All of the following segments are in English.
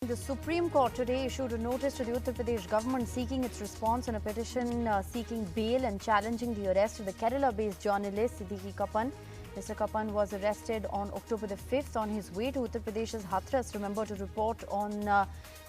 The Supreme Court today issued a notice to the Uttar Pradesh government seeking its response on a petition seeking bail and challenging the arrest of the Kerala-based journalist Siddique Kappan. Mr. Kappan was arrested on October the 5th on his way to Uttar Pradesh's Hathras, remember, to report on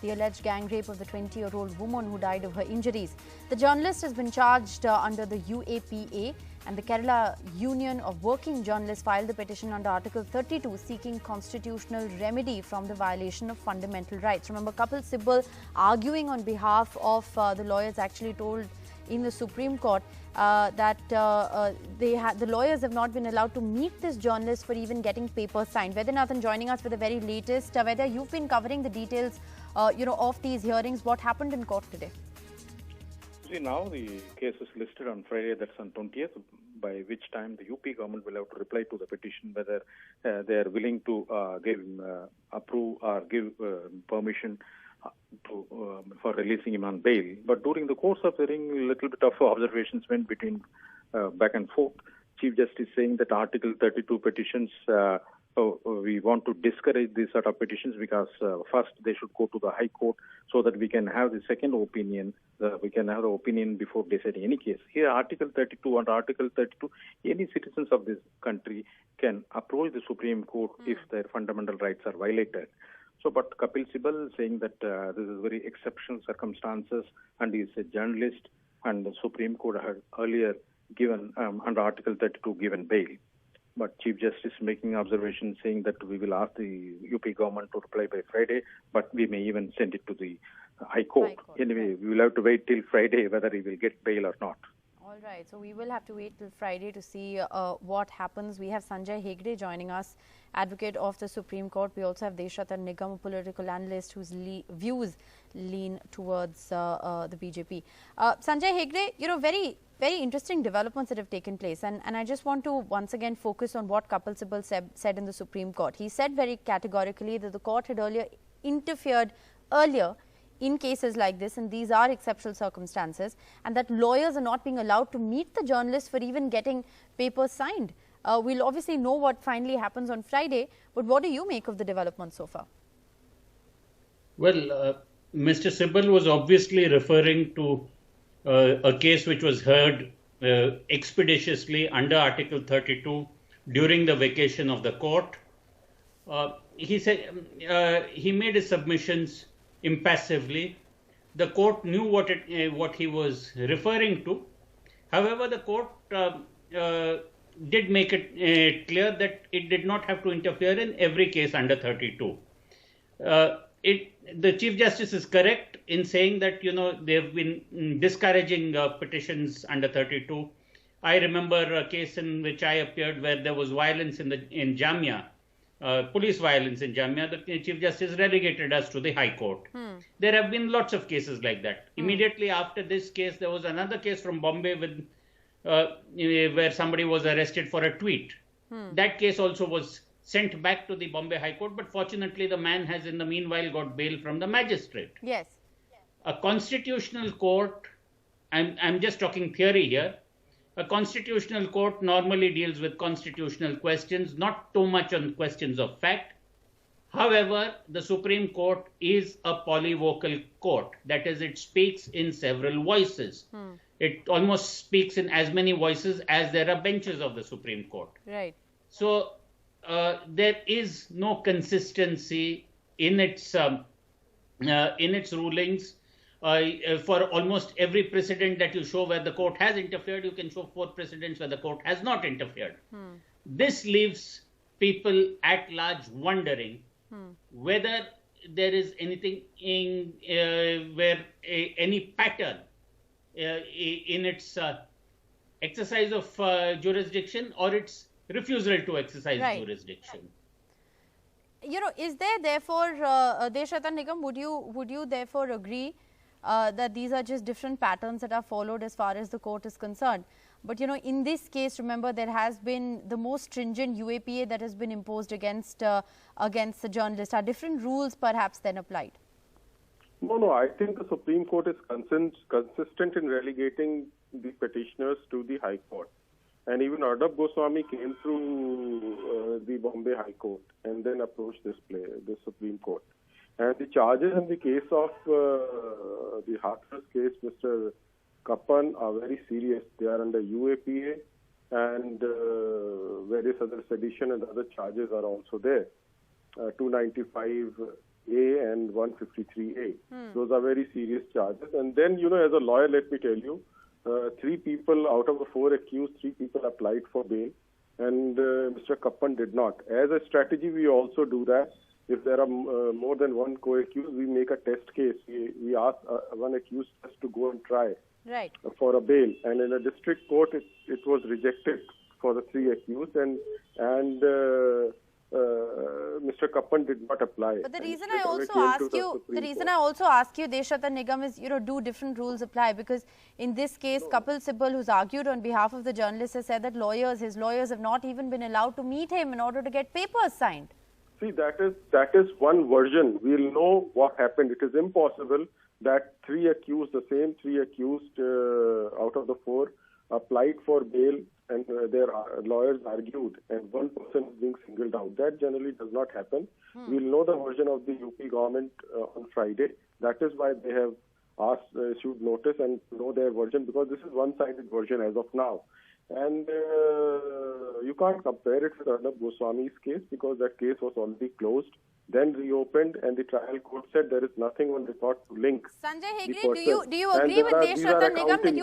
the alleged gang rape of the 20-year-old woman who died of her injuries. The journalist has been charged under the UAPA, and the Kerala Union of Working Journalists filed the petition under Article 32 seeking constitutional remedy from the violation of fundamental rights. Remember, Kapil Sibal, arguing on behalf of the lawyers, actually told in the Supreme Court that the lawyers have not been allowed to meet this journalist for even getting papers signed. Vaidyanathan joining us for the very latest. Whether you've been covering the details of these hearings, what happened in court today? See, now the case is listed on Friday, that's on 20th, by which time the UP government will have to reply to the petition whether they are willing to approve or give permission for releasing him on bail. But during the course of the hearing, a little bit of observations went between back and forth. Chief Justice saying that Article 32 petitions, we want to discourage these sort of petitions because first they should go to the High Court so that we can have the second opinion. We can have the opinion before deciding any case. Here, Article 32, under Article 32, any citizens of this country can approach the Supreme Court if their fundamental rights are violated. So, but Kapil Sibal saying that this is very exceptional circumstances and he is a journalist, and the Supreme Court had earlier given, under Article 32, given bail. But Chief Justice making observations saying that we will ask the UP government to reply by Friday, but we may even send it to the High Court. Anyway, we will have to wait till Friday whether he will get bail or not. All right, so we will have to wait till Friday to see what happens. We have Sanjay Hegde joining us, advocate of the Supreme Court. We also have Deshratan Nigam, a political analyst whose views lean towards the BJP. Sanjay Hegde, very interesting developments that have taken place. And I just want to once again focus on what Kapil Sibal said in the Supreme Court. He said very categorically that the court had interfered earlier in cases like this, and these are exceptional circumstances, and that lawyers are not being allowed to meet the journalists for even getting papers signed. We'll obviously know what finally happens on Friday, but what do you make of the development so far? Well, Mr. Sibal was obviously referring to a case which was heard expeditiously under Article 32 during the vacation of the court. He said he made his submissions impassively. The court knew what he was referring to. However, the court did make it clear that it did not have to interfere in every case under 32. The Chief Justice is correct in saying that they have been discouraging petitions under 32. I remember a case in which I appeared where there was violence in Jamia. Police violence in Jamia, the Chief Justice relegated us to the High Court. There have been lots of cases like that. Immediately after this case, there was another case from Bombay with where somebody was arrested for a tweet. That case also was sent back to the Bombay High Court, but fortunately the man has in the meanwhile got bail from the magistrate. Yes. A constitutional court, I'm just talking theory here, a constitutional court normally deals with constitutional questions, not too much on questions of fact. However, the Supreme Court is a polyvocal court. That is, it speaks in several voices. It almost speaks in as many voices as there are benches of the Supreme Court. Right. So there is no consistency in its rulings. For almost every precedent that you show where the court has interfered, you can show 4 precedents where the court has not interfered. This leaves people at large wondering whether there is anything in where any pattern in its exercise of jurisdiction or its refusal to exercise jurisdiction. Is there therefore, Deshratan Nigam, would you therefore agree that these are just different patterns that are followed as far as the court is concerned? But in this case, remember, there has been the most stringent UAPA that has been imposed against the journalist. Are different rules perhaps then applied? No, I think the Supreme Court is consistent in relegating the petitioners to the High Court. And even Arnab Goswami came through the Bombay High Court and then approached the Supreme Court. And the charges in the case of the Hathras case, Mr. Kappan, are very serious. They are under UAPA, and various other sedition and other charges are also there. 295A and 153A. Those are very serious charges. And then, as a lawyer, let me tell you, 3 people out of the 4 accused, 3 people applied for bail, and Mr. Kappan did not. As a strategy, we also do that. If there are more than one co-accused, we make a test case. We ask one accused just to go and try for a bail. And in a district court, it was rejected for the 3 accused, and Mr. Kappan did not apply. But the reason I also ask you, Deshratan Nigam, is do different rules apply? Because in this case, Kapil Sibal, who's argued on behalf of the journalist, has said that his lawyers have not even been allowed to meet him in order to get papers signed. See, that is one version. We'll know what happened. It is impossible that 3 accused, the same 3 accused out of the 4, applied for bail, and their lawyers argued, and one person is being singled out. That generally does not happen. We'll know the version of the UP government on Friday. That is why they have issued notice and know their version, because this is one-sided version as of now. And you can't compare it with Arnab Goswami's case, because that case was already closed, then reopened, and the trial court said there is nothing on record to link. Sanjay Hegde, do you agree with Deshratan Nigam that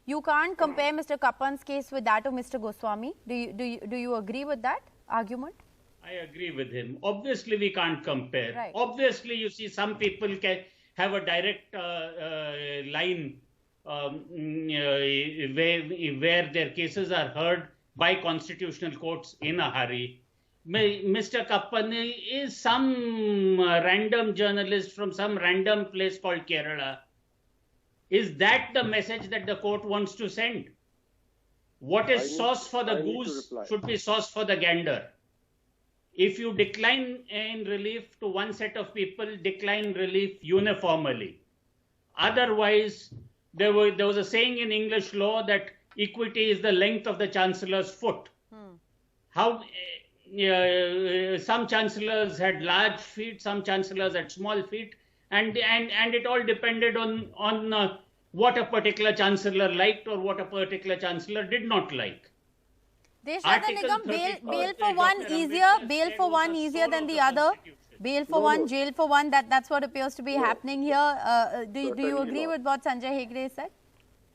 you can't compare Mr. Kappan's case with that of Mr. Goswami? Do you agree with that argument? I agree with him. Obviously, we can't compare. Right. Obviously, you see, some people can have a direct line where their cases are heard by constitutional courts in a hurry. Mr. Kappan is some random journalist from some random place called Kerala. Is that the message that the court wants to send? What is sauce for the goose should be sauce for the gander. If you decline in relief to one set of people, decline relief uniformly. Otherwise, there was a saying in English law that equity is the length of the chancellor's foot. How some chancellors had large feet, some chancellors had small feet, and it all depended on what a particular chancellor liked or what a particular chancellor did not like. Deshratan Nigam, bail for one easier than the other. Bail for one, jail for one. That's what appears to be happening here. Do you agree with what Sanjay Hegde said?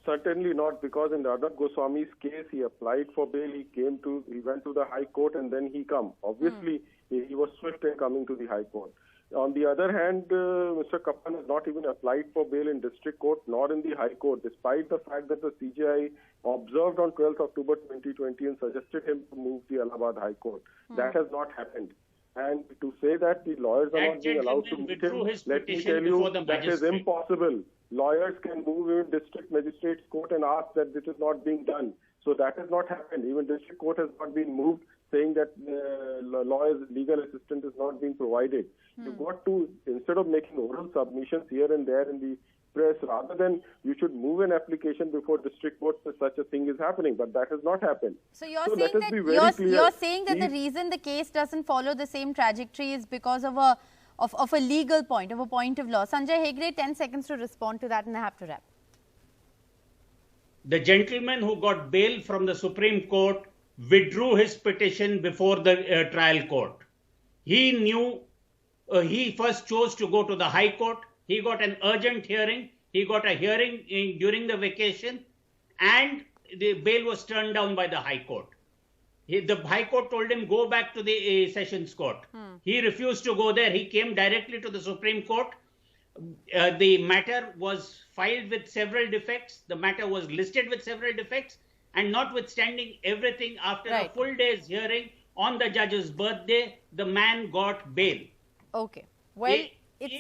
Certainly not, because in Arnab Goswami's case, he applied for bail. He went to the High Court, and then he come. Obviously, he was swift in coming to the High Court. On the other hand, Mr. Kappan has not even applied for bail in district court nor in the High Court, despite the fact that the CJI observed on 12th October 2020 and suggested him to move the Allahabad High Court. That has not happened. And to say that the lawyers are not being allowed to meet him, let me tell you, that is impossible. Lawyers can move in district magistrate's court and ask that this is not being done. So that has not happened. Even district court has not been moved, saying that lawyers' legal assistance is not being provided. You've got to, instead of making oral submissions here and there in the press, rather than you should move an application before district court that such a thing is happening, but that has not happened. So you're saying that the reason the case doesn't follow the same trajectory is because of a legal point, of a point of law. Sanjay Hegde, 10 seconds to respond to that, and I have to wrap. The gentleman who got bail from the Supreme Court withdrew his petition before the trial court. He knew, he first chose to go to the High Court. He got an urgent hearing. He got a hearing during the vacation, and the bail was turned down by the High Court. The High Court told him, go back to the Sessions Court. He refused to go there. He came directly to the Supreme Court. The matter was filed with several defects. The matter was listed with several defects. And notwithstanding everything, after a full day's hearing on the judge's birthday, the man got bail. Okay. Well, this is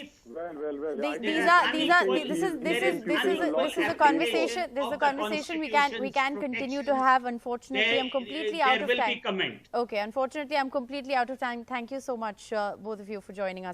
a conversation we can continue to have. Unfortunately, I'm completely out of time. There will be comment. Okay, unfortunately, I'm completely out of time. Thank you so much, both of you, for joining us.